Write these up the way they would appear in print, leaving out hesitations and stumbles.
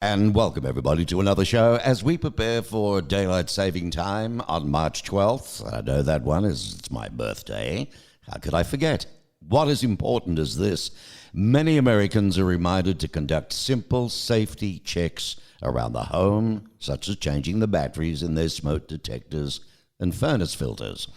And welcome everybody to another show as we prepare for daylight saving time on March 12th. I know that one is it's my birthday. How could I forget? What is important is this. Many Americans are reminded to conduct simple safety checks around the home, such as changing the batteries in their smoke detectors and furnace filters.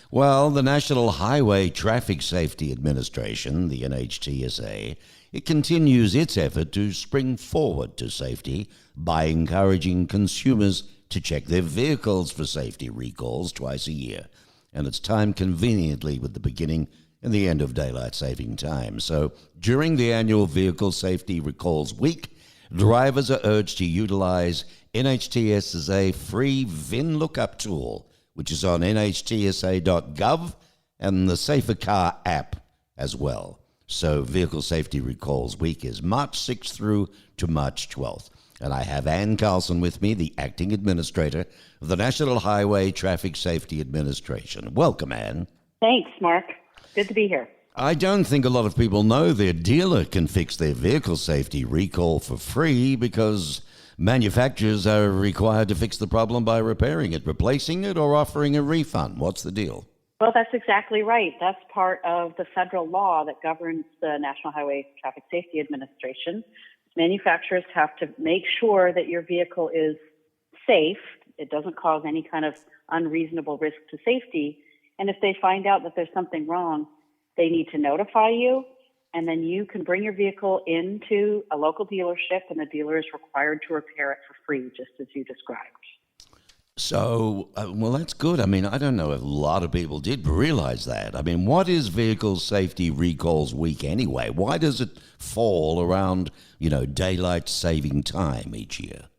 Well, the National Highway Traffic Safety Administration, the NHTSA, it continues its effort to spring forward to safety by encouraging consumers to check their vehicles for safety recalls twice a year. And it's timed conveniently with the beginning and the end of daylight saving time. So during the annual Vehicle Safety Recalls Week, drivers are urged to utilize NHTSA free VIN lookup tool, which is on NHTSA.gov and the Safer Car app as well. So Vehicle Safety Recalls Week is March 6th through to March 12th. And I have Ann Carlson with me, the Acting Administrator of the National Highway Traffic Safety Administration. Welcome, Ann. Thanks, Mark. Good to be here. I don't think a lot of people know their dealer can fix their vehicle safety recall for free because manufacturers are required to fix the problem by repairing it, replacing it, or offering a refund. What's the deal? Well, that's exactly right. That's part of the federal law that governs the National Highway Traffic Safety Administration. Manufacturers have to make sure that your vehicle is safe. It doesn't cause any kind of unreasonable risk to safety. And if they find out that there's something wrong, they need to notify you, and then you can bring your vehicle into a local dealership, and the dealer is required to repair it for free, just as you described. So, well, that's good. I mean, I don't know if a lot of people did realize that. I mean, what is Vehicle Safety Recalls Week anyway? Why does it fall around, daylight saving time each year?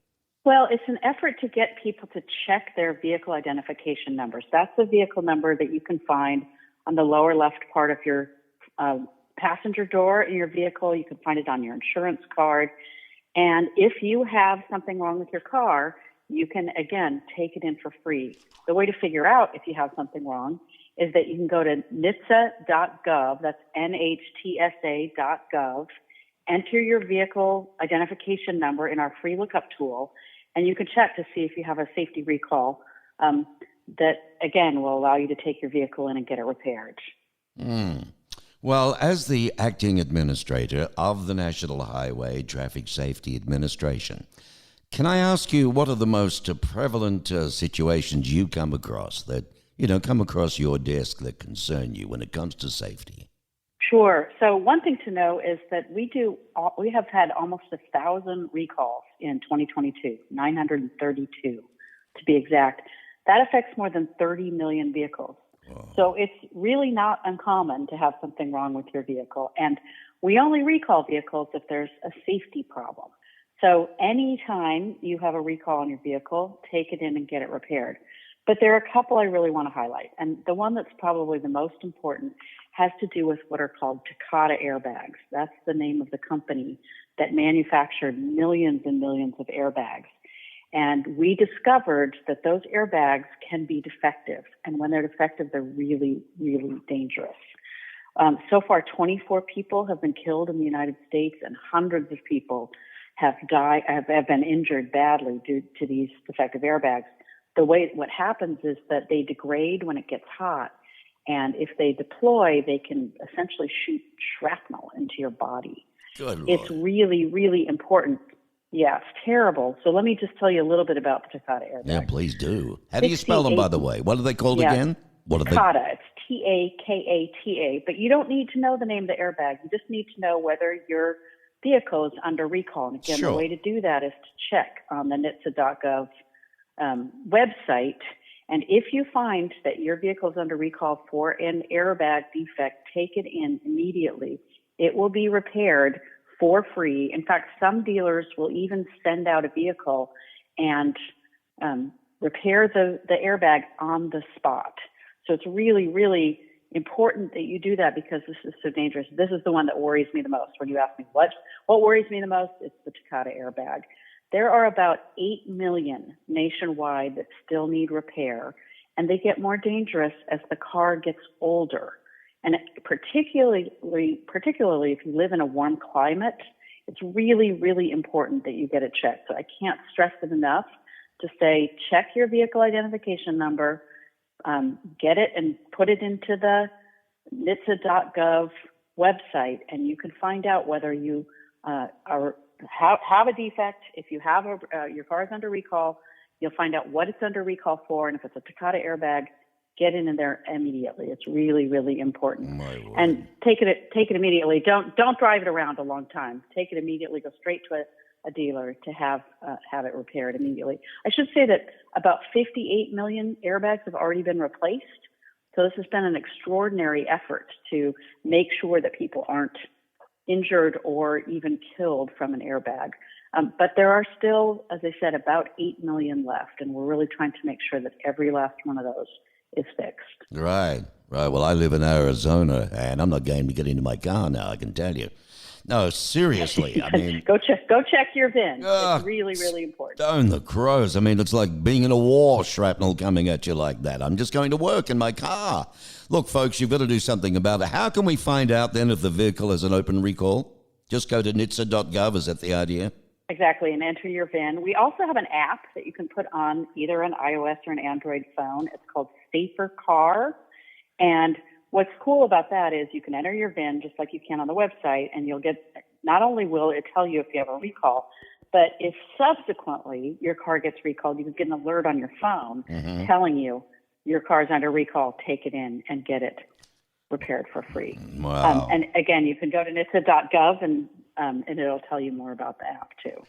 Well, it's an effort to get people to check their vehicle identification numbers. That's the vehicle number that you can find on the lower left part of your passenger door in your vehicle. You can find it on your insurance card. And if you have something wrong with your car, you can, again, take it in for free. The way to figure out if you have something wrong is that you can go to NHTSA.gov, that's NHTSA.gov, enter your vehicle identification number in our free lookup tool, and you can check to see if you have a safety recall that, again, will allow you to take your vehicle in and get it repaired. Well, as the Acting Administrator of the National Highway Traffic Safety Administration, can I ask you, what are the most prevalent situations you come across that, come across your desk that concern you when it comes to safety? Sure. So one thing to know is that we have had almost 1,000 recalls in 2022, 932 to be exact. That affects more than 30 million vehicles. Whoa. So it's really not uncommon to have something wrong with your vehicle. And we only recall vehicles if there's a safety problem. So anytime you have a recall on your vehicle, take it in and get it repaired. But there are a couple I really want to highlight. And the one that's probably the most important has to do with what are called Takata airbags. That's the name of the company that manufactured millions and millions of airbags. And we discovered that those airbags can be defective. And when they're defective, they're really, really dangerous. So far, 24 people have been killed in the United States, and hundreds of people have been injured badly due to these defective airbags. What happens is that they degrade when it gets hot, and if they deploy, they can essentially shoot shrapnel into your body. Good Lord. It's really, really important. Yeah, it's terrible. So let me just tell you a little bit about the Takata airbags. Yeah, please do. How do you spell them, by the way? What are they called again? Takata. It's Takata. But you don't need to know the name of the airbag. You just need to know whether your vehicle is under recall. And again, The way to do that is to check on the NHTSA.gov website. And if you find that your vehicle is under recall for an airbag defect, take it in immediately. It will be repaired for free. In fact, some dealers will even send out a vehicle and repair the airbag on the spot. So it's really, really important that you do that because this is so dangerous. This is the one that worries me the most. When you ask me what worries me the most, it's the Takata airbag. There are about 8 million nationwide that still need repair, and they get more dangerous as the car gets older. And particularly if you live in a warm climate, It's really, really important that you get it checked. So I can't stress it enough to say, check your vehicle identification number, get it and put it into the NHTSA.gov website, and you can find out whether you have a defect. If you have your car is under recall, you'll find out what it's under recall for, and if it's a Takata airbag, get in there immediately. It's really, really important. And take it immediately. Don't drive it around a long time. Take it immediately. Go straight to a dealer to have it repaired immediately. I should say that about 58 million airbags have already been replaced. So this has been an extraordinary effort to make sure that people aren't injured or even killed from an airbag. But there are still, as I said, about 8 million left, and we're really trying to make sure that every last one of those is fixed. Right. Well, I live in Arizona, and I'm not going to get into my car now, I can tell you. No, seriously. I mean, go check your VIN. It's really, really important. Stone the crows. I mean, it's like being in a war, shrapnel coming at you like that. I'm just going to work in my car. Look, folks, you've got to do something about it. How can we find out then if the vehicle has an open recall? Just go to NHTSA.gov. Is that the idea? Exactly, and enter your VIN. We also have an app that you can put on either an iOS or an Android phone. It's called Safer Car. And what's cool about that is you can enter your VIN just like you can on the website, and you'll get, not only will it tell you if you have a recall, but if subsequently your car gets recalled, you can get an alert on your phone telling you your car's under recall, take it in and get it repaired for free. Wow. And again, you can go to NHTSA.gov and it'll tell you more about the app too.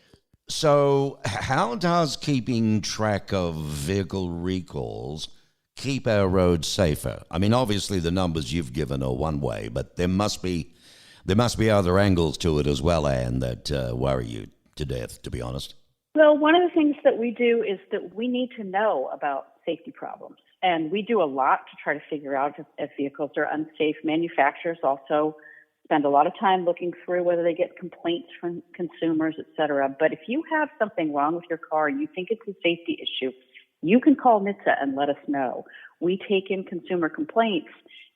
So how does keeping track of vehicle recalls keep our roads safer? I mean, obviously the numbers you've given are one way, but there must be other angles to it as well, Anne, that worry you to death, to be honest. Well, one of the things that we do is that we need to know about safety problems. And we do a lot to try to figure out if vehicles are unsafe. Manufacturers also spend a lot of time looking through whether they get complaints from consumers, et cetera. But if you have something wrong with your car and you think it's a safety issue, you can call NHTSA and let us know. We take in consumer complaints,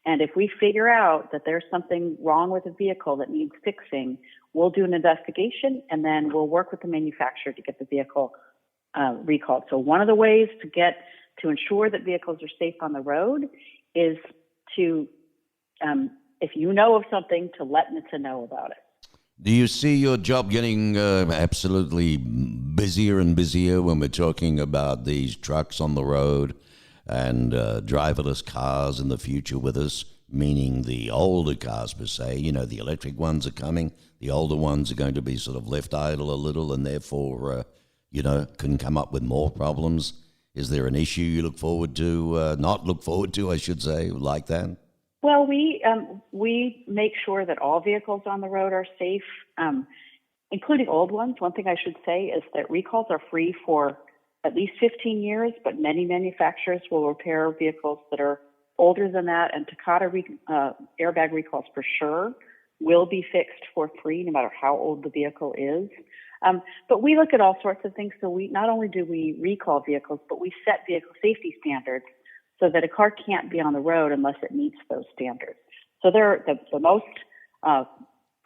and if we figure out that there's something wrong with a vehicle that needs fixing, we'll do an investigation, and then we'll work with the manufacturer to get the vehicle recalled. So one of the ways to ensure that vehicles are safe on the road is to, if you know of something, to let NHTSA know about it. Do you see your job getting absolutely busier and busier when we're talking about these trucks on the road and driverless cars in the future with us, meaning the older cars per se? You know, the electric ones are coming. The older ones are going to be sort of left idle a little and therefore, can come up with more problems. Is there an issue you look forward to, not look forward to, I should say, like that? Well, we make sure that all vehicles on the road are safe, including old ones. One thing I should say is that recalls are free for at least 15 years, but many manufacturers will repair vehicles that are older than that, and Takata airbag recalls for sure will be fixed for free no matter how old the vehicle is. But we look at all sorts of things. So we not only do we recall vehicles, but we set vehicle safety standards so that a car can't be on the road unless it meets those standards. So they're the most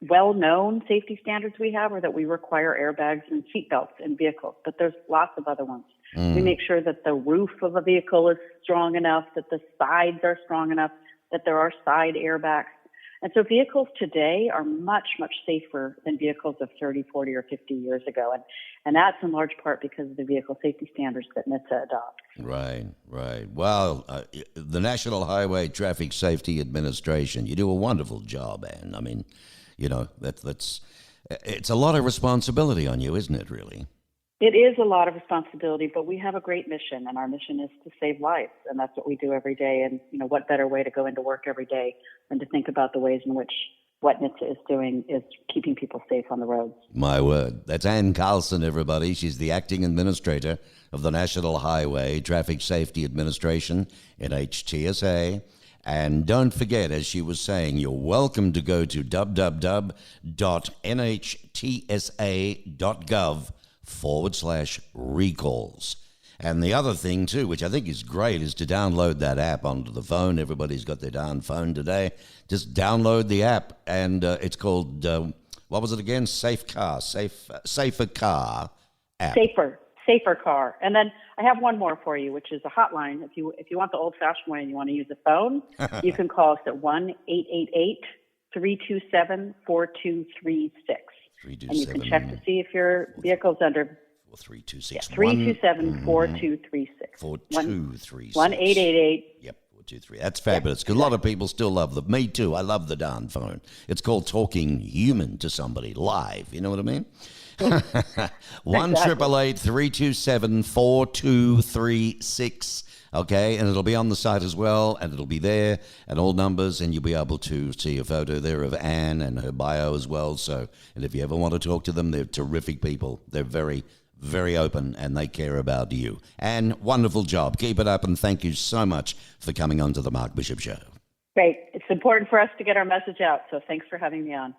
well-known safety standards we have are that we require airbags and seatbelts in vehicles, but there's lots of other ones. We make sure that the roof of a vehicle is strong enough, that the sides are strong enough, that there are side airbags. And so vehicles today are much, much safer than vehicles of 30, 40, or 50 years ago. And that's in large part because of the vehicle safety standards that NHTSA adopts. Right. Well, the National Highway Traffic Safety Administration, you do a wonderful job, Anne. I mean, it's a lot of responsibility on you, isn't it, really? It is a lot of responsibility, but we have a great mission, and our mission is to save lives, and that's what we do every day. And, what better way to go into work every day than to think about the ways in which what NHTSA is doing is keeping people safe on the roads. My word. That's Ann Carlson, everybody. She's the acting administrator of the National Highway Traffic Safety Administration, NHTSA. And don't forget, as she was saying, you're welcome to go to www.nhtsa.gov/recalls. And the other thing, too, which I think is great, is to download that app onto the phone. Everybody's got their darn phone today. Just download the app, and it's called what was it again? Safer car app. Safer car. And then I have one more for you, which is a hotline. If you want the old-fashioned way and you want to use a phone, you can call us at 1-888-327-4236. And you can check to see if your vehicle's under 4326. 327-4236. 4236. 1-888. Yep, 423. That's fabulous. Because a lot of people still love them. Me too. I love the darn phone. It's called talking human to somebody live. You know what I mean? 1-888-327-4236. Okay, and it'll be on the site as well, and it'll be there, and all numbers, and you'll be able to see a photo there of Anne and her bio as well. So, and if you ever want to talk to them, they're terrific people. They're very, very open, and they care about you. And wonderful job. Keep it up, and thank you so much for coming on to the Mark Bishop Show. Great. It's important for us to get our message out, so thanks for having me on.